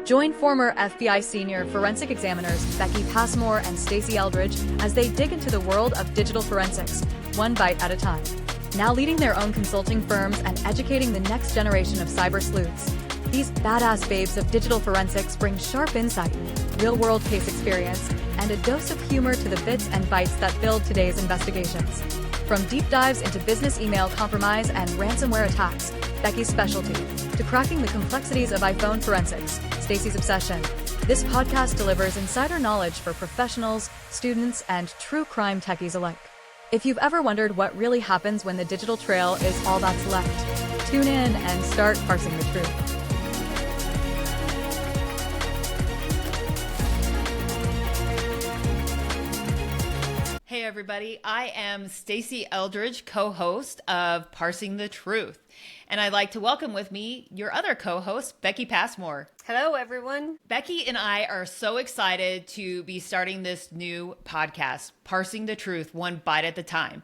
Join former FBI senior forensic examiners Becky, Passmore, and Stacy Eldridge as they dig into the world of digital forensics, one bite at a time. Now leading their own consulting firms and educating the next generation of cyber sleuths. These badass babes of digital forensics bring sharp insight, real-world case experience, and a dose of humor to the bits and bytes that build today's investigations. From deep dives into business email compromise and ransomware attacks, Becky's specialty, to cracking the complexities of iPhone forensics, Stacy's obsession. This podcast delivers insider knowledge for professionals, students, and true crime techies alike. If you've ever wondered what really happens when the digital trail is all that's left, tune in and start parsing the truth. Hey everybody, I am Stacy Eldridge, co-host of Parsing the Truth. And I'd like to welcome with me your other co-host, Becky Passmore. Hello everyone. Becky and I are so excited to be starting this new podcast, Parsing the Truth, one bite at a time.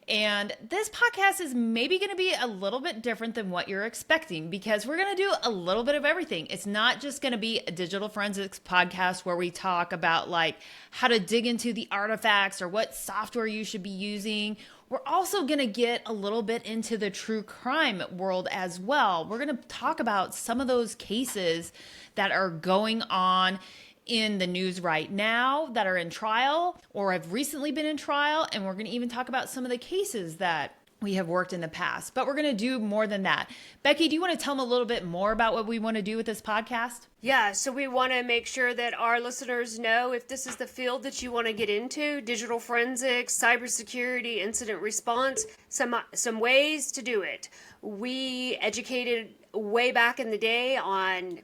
And this podcast is maybe going to be a little bit different than what you're expecting because we're going to do a little bit of everything. It's not just going to be a digital forensics podcast where we talk about like how to dig into the artifacts or what software you should be using. We're also going to get a little bit into the true crime world as well. We're going to talk about some of those cases that are going on in the news right now that are in trial or have recently been in trial. And we're going to even talk about some of the cases that we have worked in the past, but we're going to do more than that. Becky, do you want to tell them a little bit more about what we want to do with this podcast? Yeah, so we want to make sure that our listeners know if this is the field that you want to get into, digital forensics, cybersecurity, incident response, some ways to do it. We educated way back in the day on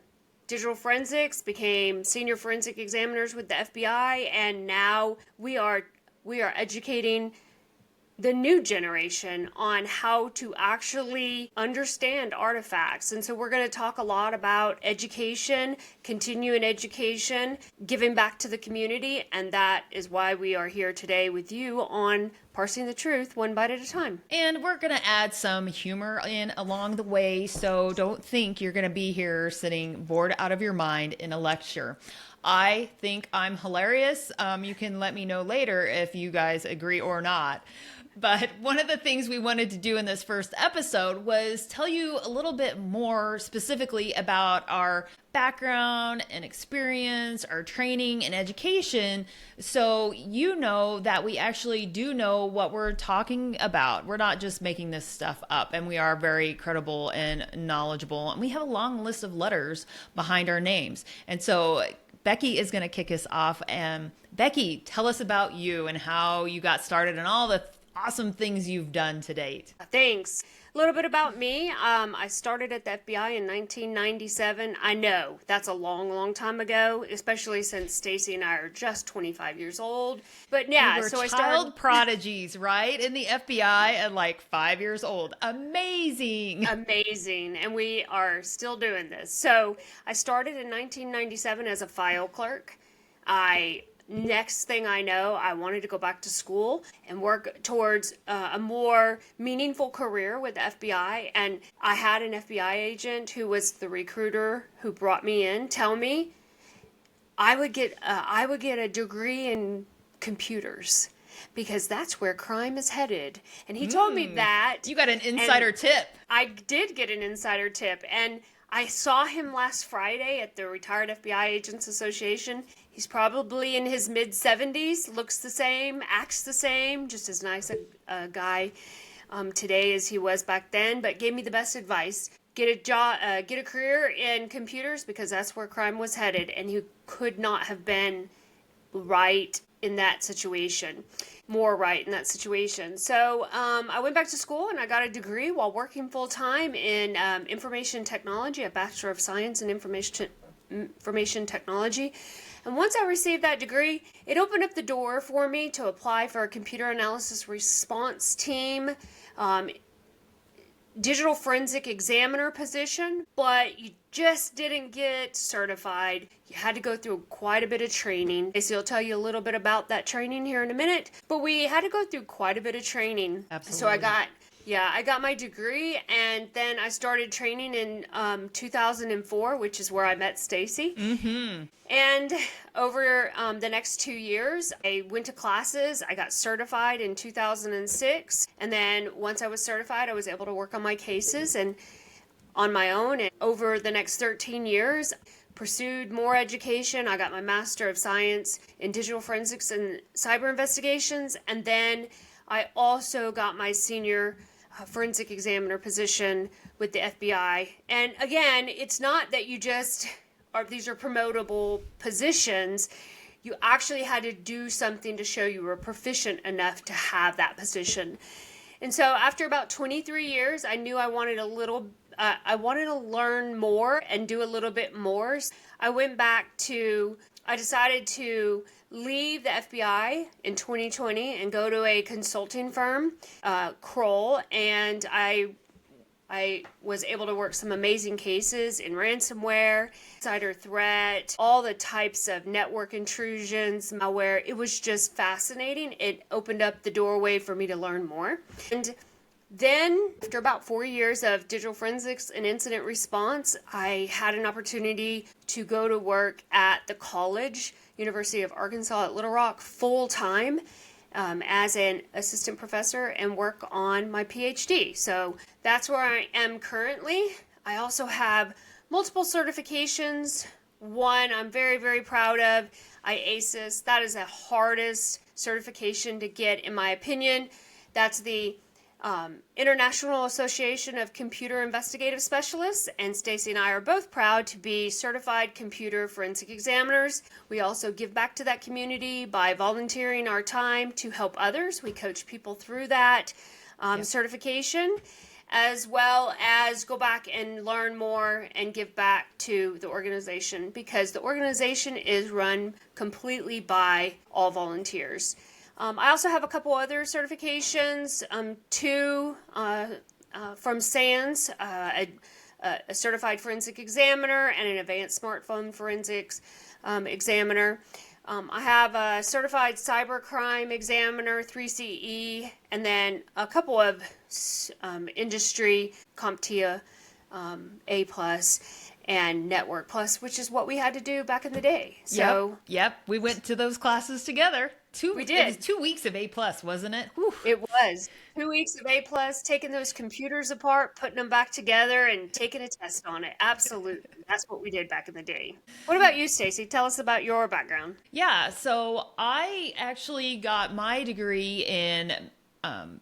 digital forensics, became senior forensic examiners with the FBI, and now we are educating the new generation on how to actually understand artifacts. And so we're going to talk a lot about education, continuing education, giving back to the community, and that is why we are here today with you on Parsing the Truth, one bite at a time. And we're going to add some humor in along the way, so don't think you're going to be here sitting bored out of your mind in a lecture. I think I'm hilarious. You can let me know later if you guys agree or not. But one of the things we wanted to do in this first episode was tell you a little bit more specifically about our background and experience, our training and education, so you know that we actually do know what we're talking about. We're not just making this stuff up, and we are very credible and knowledgeable, and we have a long list of letters behind our names. And so Becky is going to kick us off. And Becky, tell us about you and how you got started and all the awesome things you've done to date. Thanks. A little bit about me. I started at the FBI in 1997. I know that's a long, long time ago, especially since Stacy and I are just 25 years old. But yeah, we were so I child started prodigies, right? In the FBI at like 5 years old. Amazing. Amazing. And we are still doing this. So I started in 1997 as a file clerk. Next thing I know, I wanted to go back to school and work towards a more meaningful career with the FBI. And I had an FBI agent who was the recruiter who brought me in tell me I would get a degree in computers because that's where crime is headed. And he told me that. You got an insider tip. I did get an insider tip. And I saw him last Friday at the Retired FBI Agents Association. He's probably in his mid-70s, looks the same, acts the same, just as nice a guy today as he was back then, but gave me the best advice. Get a job, get a career in computers because that's where crime was headed, and he could not have been right in that situation, more right in that situation. So I went back to school and I got a degree while working full-time in information technology, a Bachelor of Science in Information Technology. And once I received that degree, it opened up the door for me to apply for a computer analysis response team, digital forensic examiner position, but you just didn't get certified. You had to go through quite a bit of training. Stacy will tell you a little bit about that training here in a minute, but we had to go through quite a bit of training. Absolutely. So I got Yeah, I got my degree, and then I started training in 2004, which is where I met Stacy. Mm-hmm. And over the next 2 years, I went to classes. I got certified in 2006. And then once I was certified, I was able to work on my cases and on my own. And over the next 13 years, pursued more education. I got my Master of Science in Digital Forensics and Cyber Investigations. And then I also got my Senior Forensic Examiner position with the FBI. And again, it's not that you just these are promotable positions. You actually had to do something to show you were proficient enough to have that position. And so after about 23 years, I knew I wanted I wanted to learn more and do a little bit more. I decided to leave the FBI in 2020 and go to a consulting firm, Kroll, and I was able to work some amazing cases in ransomware, insider threat, all the types of network intrusions, malware. It was just fascinating. It opened up the doorway for me to learn more. And then, after about 4 years of digital forensics and incident response, I had an opportunity to go to work at the college, University of Arkansas at Little Rock, full time. As an assistant professor and work on my PhD. So that's where I am currently. I also have multiple certifications. One I'm very, very proud of, IASIS. That is the hardest certification to get, in my opinion. That's the International Association of Computer Investigative Specialists, and Stacy and I are both proud to be certified computer forensic examiners. We also give back to that community by volunteering our time to help others. We coach people through that certification, as well as go back and learn more and give back to the organization, because the organization is run completely by all volunteers. I also have a couple other certifications, two from SANS, a certified forensic examiner, and an advanced smartphone forensics examiner. I have a certified cybercrime examiner, 3CE, and then a couple of industry CompTIA A+, and Network Plus, which is what we had to do back in the day. So Yep. We went to those classes together. We did. It was 2 weeks of A+, wasn't it? Whew. It was 2 weeks of A+, taking those computers apart, putting them back together, and taking a test on it. Absolutely. That's what we did back in the day. What about you, Stacy? Tell us about your background. Yeah, so I actually got my degree in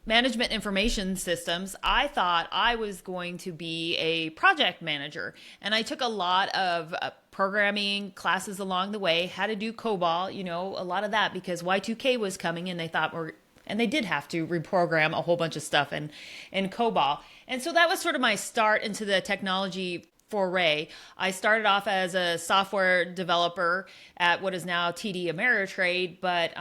management information systems. I thought I was going to be a project manager, and I took a lot of programming classes along the way, how to do COBOL, a lot of that, because Y2K was coming, and they did have to reprogram a whole bunch of stuff in COBOL. And so that was sort of my start into the technology foray. I started off as a software developer at what is now TD Ameritrade, but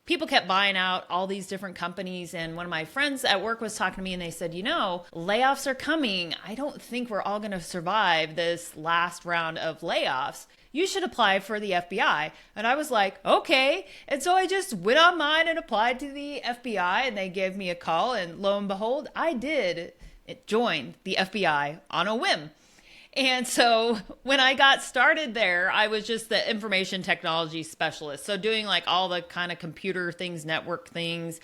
people kept buying out all these different companies. And one of my friends at work was talking to me, and they said, layoffs are coming. I don't think we're all going to survive this last round of layoffs. You should apply for the FBI. And I was like, okay. And so I just went online and applied to the FBI, and they gave me a call. And lo and behold, I did join the FBI on a whim. And so when I got started there, I was just the information technology specialist. So doing like all the kind of computer things, network things,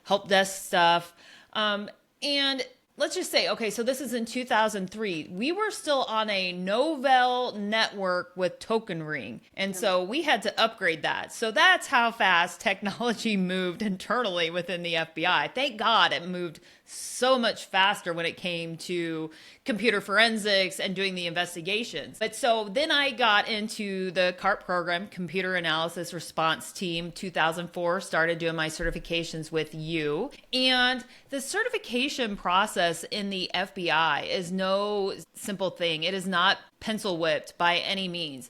help desk stuff. And let's just say, okay, so this is in 2003. We were still on a Novell network with token ring. And so we had to upgrade that. So that's how fast technology moved internally within the FBI. Thank God it moved so much faster when it came to computer forensics and doing the investigations. But so then I got into the CART program, Computer Analysis Response Team, 2004, started doing my certifications with you. And the certification process in the FBI is no simple thing. It is not pencil whipped by any means.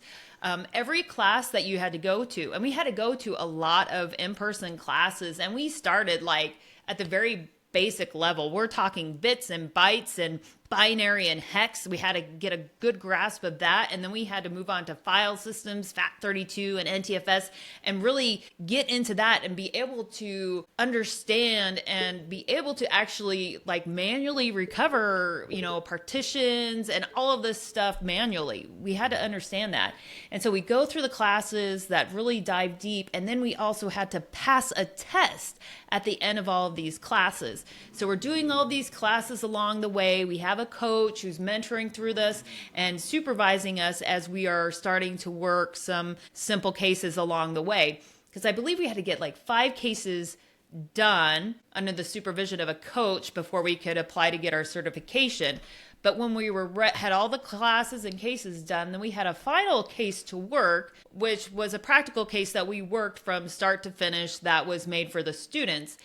Every class that you had to go to, and we had to go to a lot of in-person classes, and we started like at the very basic level. We're talking bits and bytes and binary and hex. We had to get a good grasp of that. And then we had to move on to file systems, FAT32 and NTFS, and really get into that and be able to understand and be able to actually like manually recover, partitions and all of this stuff manually. We had to understand that. And so we go through the classes that really dive deep. And then we also had to pass a test at the end of all of these classes. So we're doing all of these classes along the way. We have a coach who's mentoring through this and supervising us as we are starting to work some simple cases along the way. Because I believe we had to get like 5 cases done under the supervision of a coach before we could apply to get our certification. But when we had all the classes and cases done, then we had a final case to work, which was a practical case that we worked from start to finish that was made for the students.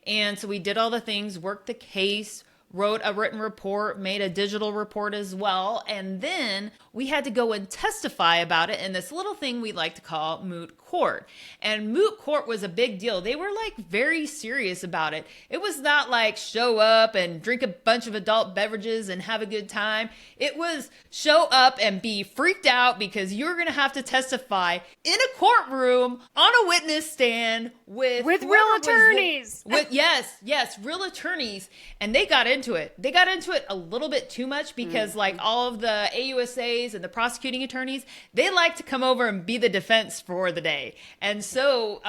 And so we did all the things, worked the case, wrote a written report, made a digital report as well. And then we had to go and testify about it in this little thing we like to call moot court. And moot court was a big deal. They were like very serious about it. It was not like show up and drink a bunch of adult beverages and have a good time. It was show up and be freaked out because you're going to have to testify in a courtroom on a witness stand with real attorneys. Yes, real attorneys. And they got into it. They got into it a little bit too much because like all of the AUSAs and the prosecuting attorneys, they like to come over and be the defense for the day. And so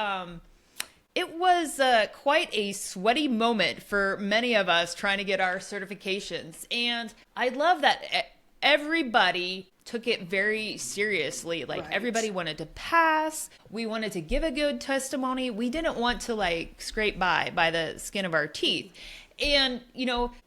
it was quite a sweaty moment for many of us trying to get our certifications. And I love that everybody took it very seriously. Like everybody wanted to pass. We wanted to give a good testimony. We didn't want to like scrape by the skin of our teeth. And,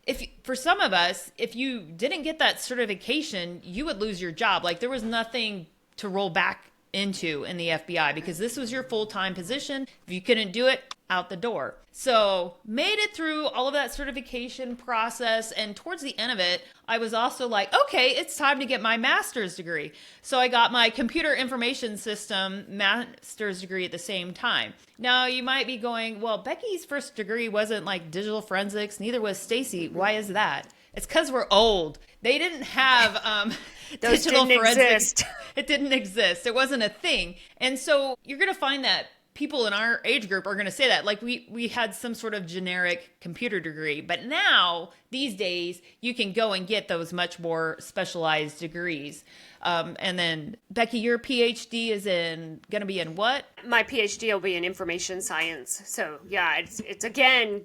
if for some of us, if you didn't get that certification, you would lose your job. Like there was nothing to roll back into in the FBI because this was your full-time position. If you couldn't do it, out the door. So made it through all of that certification process. And towards the end of it, I was also like, okay, it's time to get my master's degree. So I got my computer information system master's degree at the same time. Now you might be going, well, Becky's first degree wasn't like digital forensics. Neither was Stacy. Why is that? It's because we're old. They didn't have digital forensics. It didn't exist. It wasn't a thing. And so you're going to find that people in our age group are going to say that. Like we had some sort of generic computer degree. But now, these days, you can go and get those much more specialized degrees. And then, Becky, your PhD is going to be in what? My PhD will be in information science. So, yeah, it's again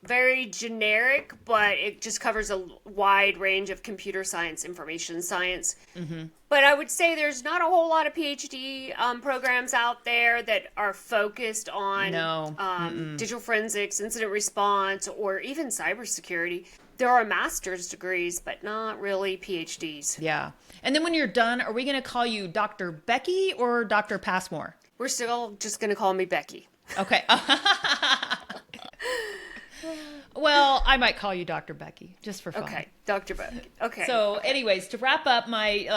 very generic, but it just covers a wide range of computer science, information science. Mm-hmm. But I would say there's not a whole lot of PhD programs out there that are focused on digital forensics, incident response, or even cybersecurity. There are master's degrees, but not really PhDs. Yeah. And then when you're done, are we going to call you Dr. Becky or Dr. Passmore? We're still just going to call me Becky. Okay. Well, I might call you Dr. Becky, just for fun. Okay, Dr. Becky. Okay. So anyways, to wrap up my,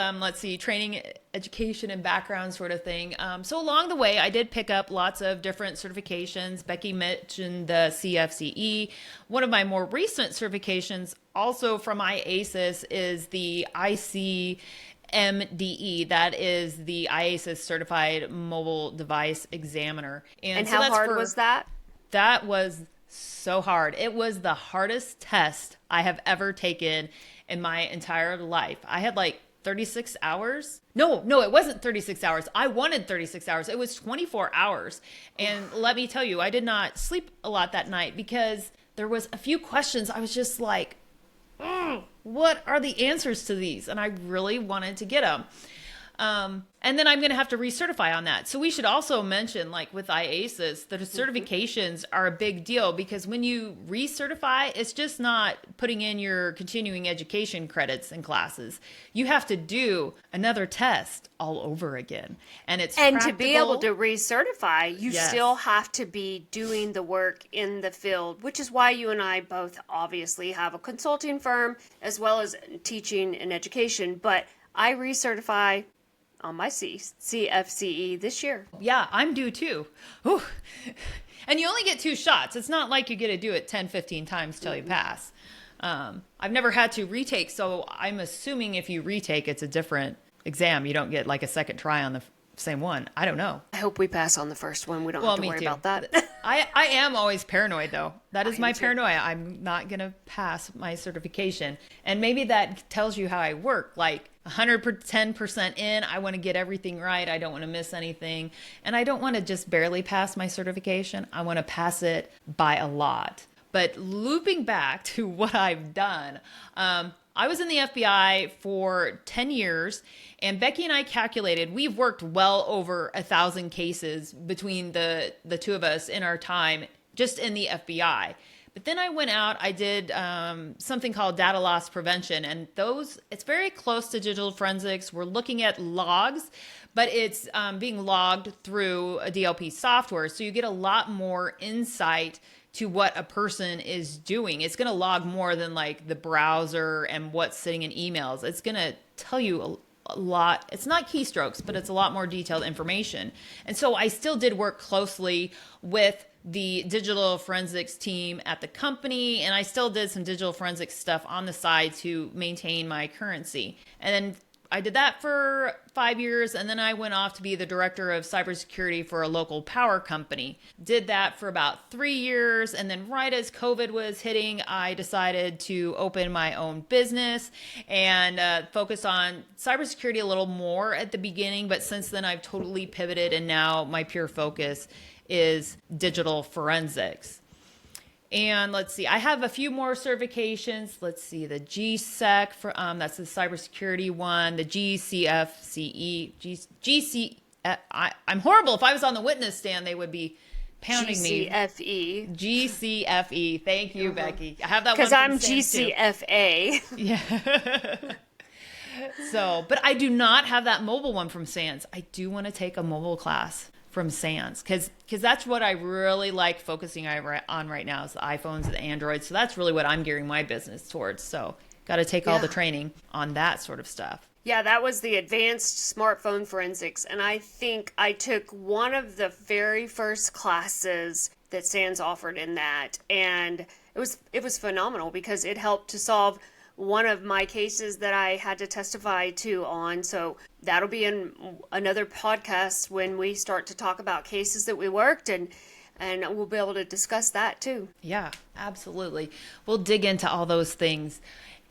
training, education, and background sort of thing. So along the way, I did pick up lots of different certifications. Becky mentioned the CFCE. One of my more recent certifications, also from IASIS, is the ICMDE. That is the IASIS Certified Mobile Device Examiner. And so how hard was that? That was so hard. It was the hardest test I have ever taken in my entire life. I had like 36 hours. No, it wasn't 36 hours. I wanted 36 hours. It was 24 hours. And let me tell you, I did not sleep a lot that night because there was a few questions. I was just like, what are the answers to these? And I really wanted to get them. And then I'm going to have to recertify on that. So we should also mention, like with IASIS, that certifications are a big deal because when you recertify, it's just not putting in your continuing education credits and classes. You have to do another test all over again. And to be able to recertify, you still have to be doing the work in the field, which is why you and I both obviously have a consulting firm as well as teaching and education. But I recertify on my CFCE this year. Yeah, I'm due too. Ooh. And you only get 2 shots. It's not like you get to do it 10, 15 times till you pass. I've never had to retake, so I'm assuming if you retake, it's a different exam. You don't get like a second try on the same one. I don't know. I hope we pass on the first one. We don't have to worry about that. I am always paranoid, though. That is my too. paranoia. I'm not going to pass my certification. And maybe that tells you how I work. Like 110% in, I want to get everything right. I don't want to miss anything. And I don't want to just barely pass my certification. I want to pass it by a lot. But looping back to what I've done, I was in the FBI for 10 years, and Becky and I calculated we've worked well over 1,000 cases between the two of us in our time just in the FBI. But then I went out, I did something called data loss prevention, and it's very close to digital forensics. We're looking at logs, but it's being logged through a DLP software, so you get a lot more insight to what a person is doing. It's going to log more than like the browser and what's sitting in emails. It's going to tell you a lot. It's not keystrokes, but it's a lot more detailed information. And so I still did work closely with the digital forensics team at the company, and I still did some digital forensics stuff on the side to maintain my currency. And then I did that for 5 years, and then I went off to be the director of cybersecurity for a local power company. Did that for about 3 years, and then right as COVID was hitting, I decided to open my own business and focus on cybersecurity a little more at the beginning, but since then I've totally pivoted, and now my pure focus is digital forensics. And let's see, I have a few more certifications. Let's see, the GSEC, that's the cybersecurity one, the GCFCE, I'm horrible. If I was on the witness stand, they would be pounding me. GCFE. Thank you, Becky. I have that one. Because I'm GCFA. Yeah. But I do not have that mobile one from SANS. I do want to take a mobile class from SANS because that's what I really like focusing on right now is the iPhones, the Androids. So that's really what I'm gearing my business towards. So got to take all the training on that sort of stuff. Yeah, that was the advanced smartphone forensics. And I think I took one of the very first classes that SANS offered in that. And it was phenomenal because it helped to solve one of my cases that I had to testify to on. So that'll be in another podcast when we start to talk about cases that we worked, and we'll be able to discuss that too. Yeah, absolutely. We'll dig into all those things.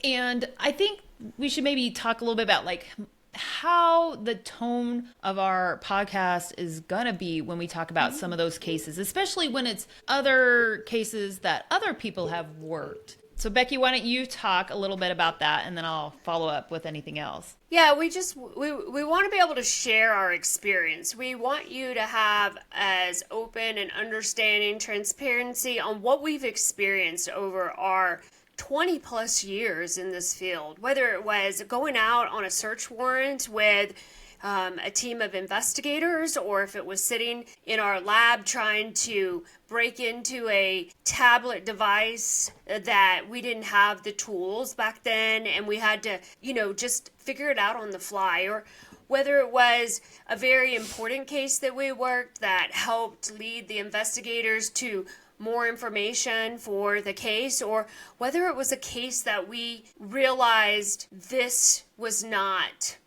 And I think we should maybe talk a little bit about like how the tone of our podcast is going to be when we talk about some of those cases, especially when it's other cases that other people have worked. So Becky, why don't you talk a little bit about that, and then I'll follow up with anything else. Yeah, we want to be able to share our experience. We want you to have as open and understanding transparency on what we've experienced over our 20 plus years in this field, whether it was going out on a search warrant with a team of investigators, or if it was sitting in our lab trying to break into a tablet device that we didn't have the tools back then and we had to, just figure it out on the fly, or whether it was a very important case that we worked that helped lead the investigators to more information for the case, or whether it was a case that we realized this was not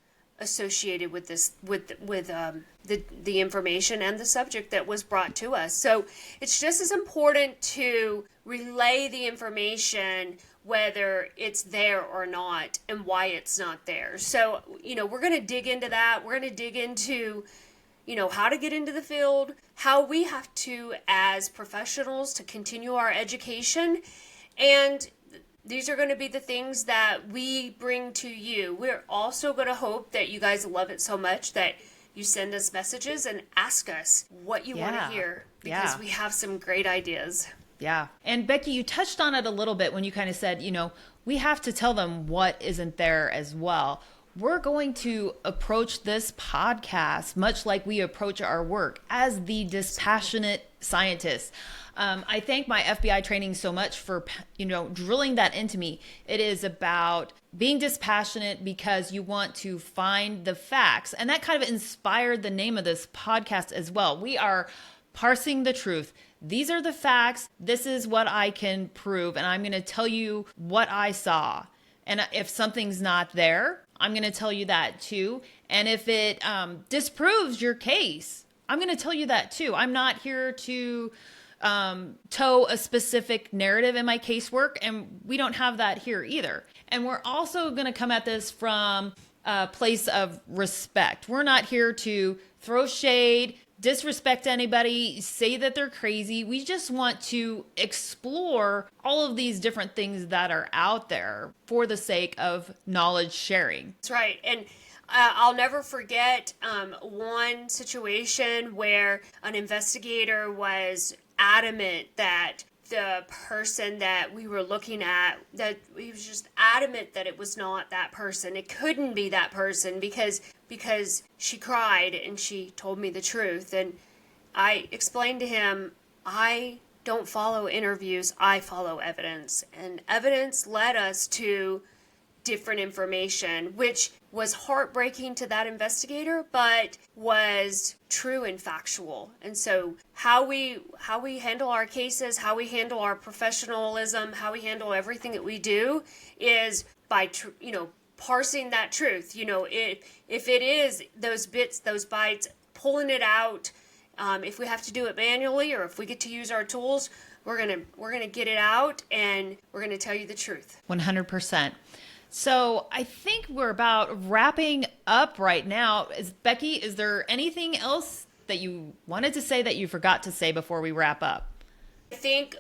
associated with this, with the information and the subject that was brought to us. So it's just as important to relay the information, whether it's there or not, and why it's not there. So, we're going to dig into that. We're going to dig into, how to get into the field, how we have to, as professionals, to continue our education, and these are going to be the things that we bring to you. We're also going to hope that you guys love it so much that you send us messages and ask us what you want to hear, because we have some great ideas. Yeah. And Becky, you touched on it a little bit when you kind of said, we have to tell them what isn't there as well. We're going to approach this podcast much like we approach our work as the dispassionate scientists. I thank my FBI training so much for, drilling that into me. It is about being dispassionate because you want to find the facts. And that kind of inspired the name of this podcast as well. We are Parsing the Truth. These are the facts. This is what I can prove. And I'm going to tell you what I saw. And if something's not there, I'm going to tell you that too. And if it disproves your case, I'm going to tell you that too. I'm not here to toe a specific narrative in my casework, and we don't have that here either. And we're also going to come at this from a place of respect. We're not here to throw shade, disrespect anybody, say that they're crazy. We just want to explore all of these different things that are out there for the sake of knowledge sharing. That's right. And I'll never forget one situation where an investigator was adamant that the person that we were looking at, that he was just adamant that it was not that person. It couldn't be that person because she cried and she told me the truth. And I explained to him, I don't follow interviews, I follow evidence. And evidence led us to different information, which was heartbreaking to that investigator, but was true and factual. And so how we handle our cases, how we handle our professionalism, how we handle everything that we do is by parsing that truth. If it is those bits, those bytes, pulling it out, if we have to do it manually or if we get to use our tools, we're gonna get it out and we're gonna tell you the truth. 100%. So I think we're about wrapping up right now. Becky, is there anything else that you wanted to say that you forgot to say before we wrap up? I think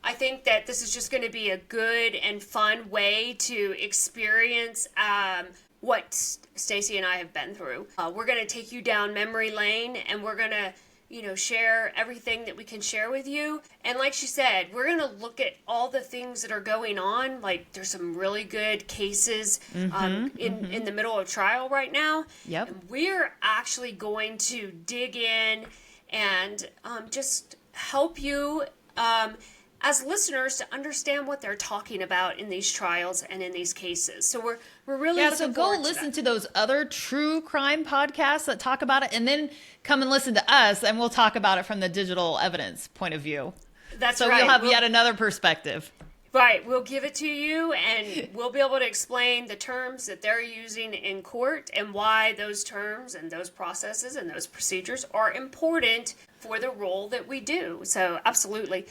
that this is just going to be a good and fun way to experience what Stacy and I have been through. We're going to take you down memory lane, and we're going to share everything that we can share with you. And like she said, we're going to look at all the things that are going on. Like there's some really good cases in the middle of trial right now. Yep. And we're actually going to dig in and just help you as listeners to understand what they're talking about in these trials and in these cases. So we're really looking forward to listen to those other true crime podcasts that talk about it, and then come and listen to us, and we'll talk about it from the digital evidence point of view. That's so right. You'll have yet another perspective. Right. We'll give it to you, and we'll be able to explain the terms that they're using in court and why those terms and those processes and those procedures are important for the role that we do. So absolutely.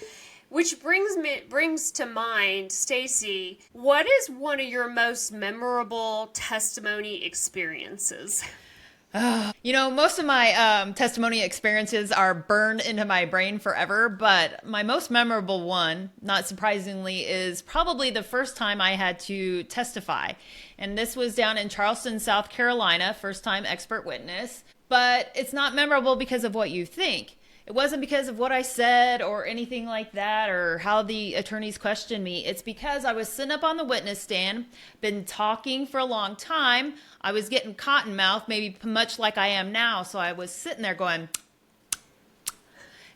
Which brings to mind, Stacy, what is one of your most memorable testimony experiences? Most of my testimony experiences are burned into my brain forever, but my most memorable one, not surprisingly, is probably the first time I had to testify. And this was down in Charleston, South Carolina, first time expert witness. But it's not memorable because of what you think. It wasn't because of what I said or anything like that or how the attorneys questioned me. It's because I was sitting up on the witness stand, been talking for a long time. I was getting cotton mouth, maybe much like I am now. So I was sitting there going,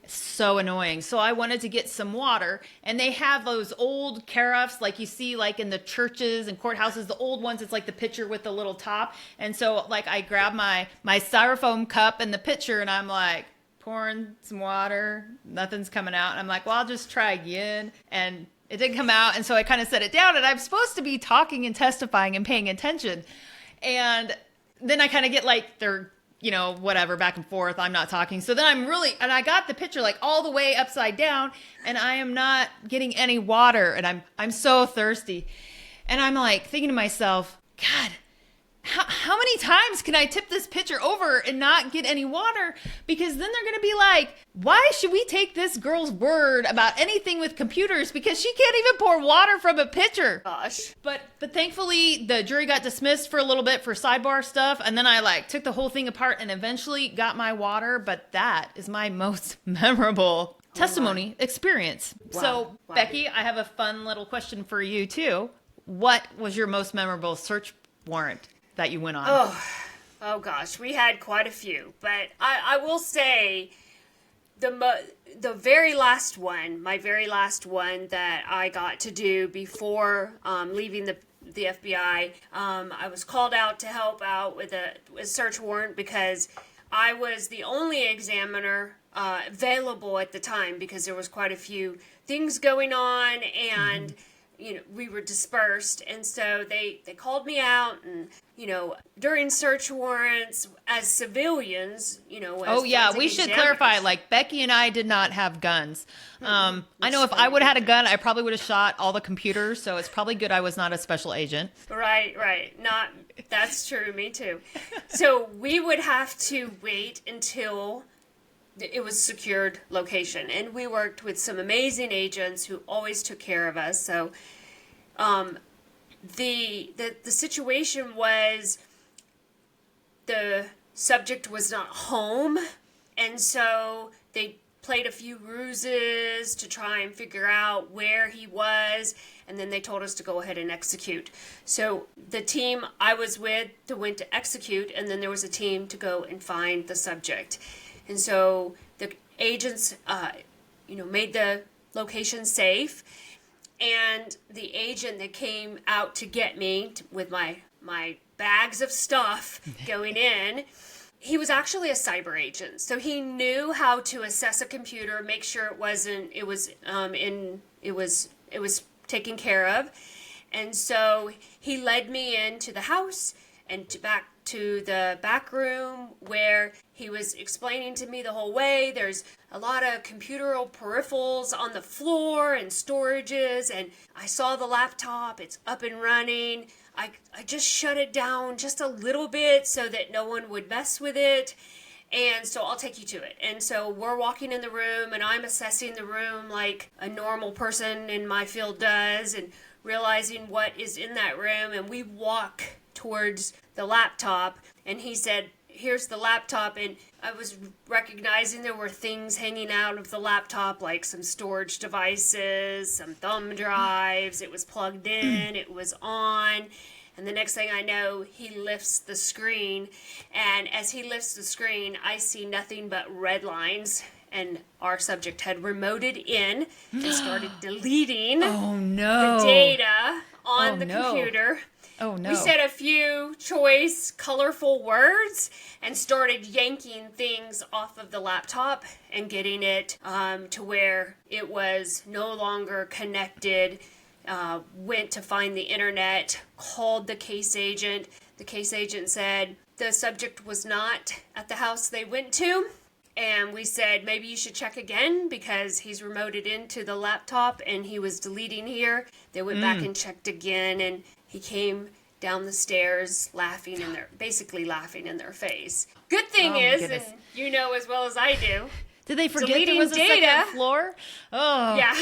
it's so annoying. So I wanted to get some water, and they have those old carafes like you see like in the churches and courthouses, the old ones. It's like the pitcher with the little top. And so like I grab my styrofoam cup and the pitcher, and I'm like, pouring some water, nothing's coming out. And I'm like, well, I'll just try again. And it didn't come out. And so I kind of set it down, and I'm supposed to be talking and testifying and paying attention. And then I kind of get like, they're, whatever, back and forth. I'm not talking. So then and I got the pitcher like all the way upside down, and I am not getting any water. And I'm so thirsty. And I'm like thinking to myself, God, how many times can I tip this pitcher over and not get any water? Because then they're going to be like, why should we take this girl's word about anything with computers? Because she can't even pour water from a pitcher. Gosh. But thankfully the jury got dismissed for a little bit for sidebar stuff. And then I took the whole thing apart and eventually got my water. But that is my most memorable testimony experience. Wow. So Wow. Becky, I have a fun little question for you too. What was your most memorable search warrant that you went on? Oh gosh, we had quite a few, but I will say the very last one, my very last one that I got to do before leaving the FBI, I was called out to help out with a search warrant because I was the only examiner available at the time because there was quite a few things going on, and we were dispersed, and so they called me out, and during search warrants as civilians, as Oh yeah, we should clarify, like Becky and I did not have guns. I know if I would have had a gun, I probably would have shot all the computers, so it's probably good I was not a special agent. Right. That's true, me too. So we would have to wait until it was secured location, and we worked with some amazing agents who always took care of us. So the situation was the subject was not home, and so they played a few ruses to try and figure out where he was, and then they told us to go ahead and execute. So the team I was with went to execute, and then there was a team to go and find the subject. And so the agents, made the location safe, and the agent that came out to get me with my bags of stuff going in, he was actually a cyber agent. So he knew how to assess a computer, make sure it was taken care of. And so he led me into the house and back to the back room where he was explaining to me the whole way. There's a lot of computeral peripherals on the floor and storages, and I saw the laptop. It's up and running. I just shut it down just a little bit so that no one would mess with it. And so I'll take you to it. And so we're walking in the room, and I'm assessing the room like a normal person in my field does, and realizing what is in that room. And we walk towards the laptop, and he said, "Here's the laptop." And I was recognizing there were things hanging out of the laptop, like some storage devices, some thumb drives. It was plugged in, it was on. And the next thing I know, he lifts the screen. And as he lifts the screen, I see nothing but red lines. And our subject had remoted in and started deleting the data on the computer. Oh, no. We said a few choice, colorful words and started yanking things off of the laptop and getting it to where it was no longer connected. Went to find the internet, called the case agent. The case agent said the subject was not at the house they went to. And we said, maybe you should check again because he's remoted into the laptop and he was deleting here. They went back and checked again, and he came down the stairs basically laughing in their face. Good thing is, and you know as well as I do, did they forget there was a second floor? Oh. Yeah.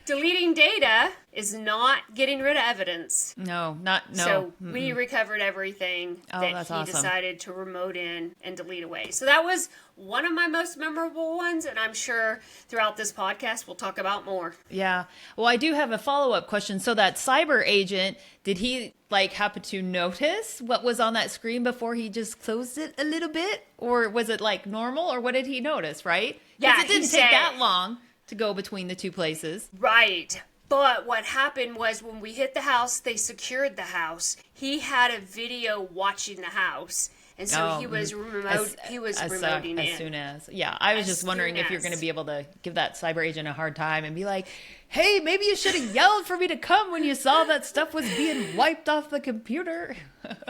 Deleting data is not getting rid of evidence. No. So we recovered everything that he awesome. decided to remote in and delete away. So that was one of my most memorable ones, and I'm sure throughout this podcast we'll talk about more. Yeah. Well, I do have a follow-up question. So that cyber agent, did he happen to notice what was on that screen before he just closed it a little bit? Or was it normal, or what did he notice, right? Yeah, it didn't take that long to go between the two places. Right. But what happened was when we hit the house, they secured the house. He had a video watching the house. And so he was remoting in. As soon as. Yeah, I was just wondering if you're going to be able to give that cyber agent a hard time and be like, hey, maybe you should have yelled for me to come when you saw that stuff was being wiped off the computer.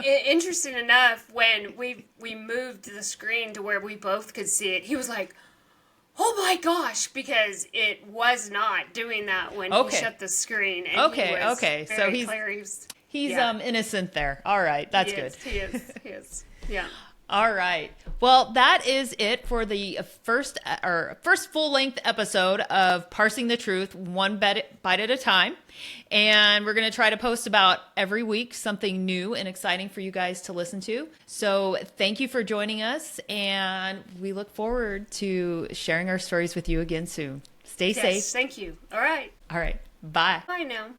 Interesting enough, when we moved the screen to where we both could see it, he was like, oh my gosh, because it was not doing that when he shut the screen. And okay. So he's innocent there. All right, that's good. He is. Yeah. All right. Well, that is it for the first full-length episode of Parsing the Truth, one bite at a time. And we're going to try to post about every week something new and exciting for you guys to listen to. So thank you for joining us, and we look forward to sharing our stories with you again soon. Stay safe. Thank you. All right. Bye. Bye now.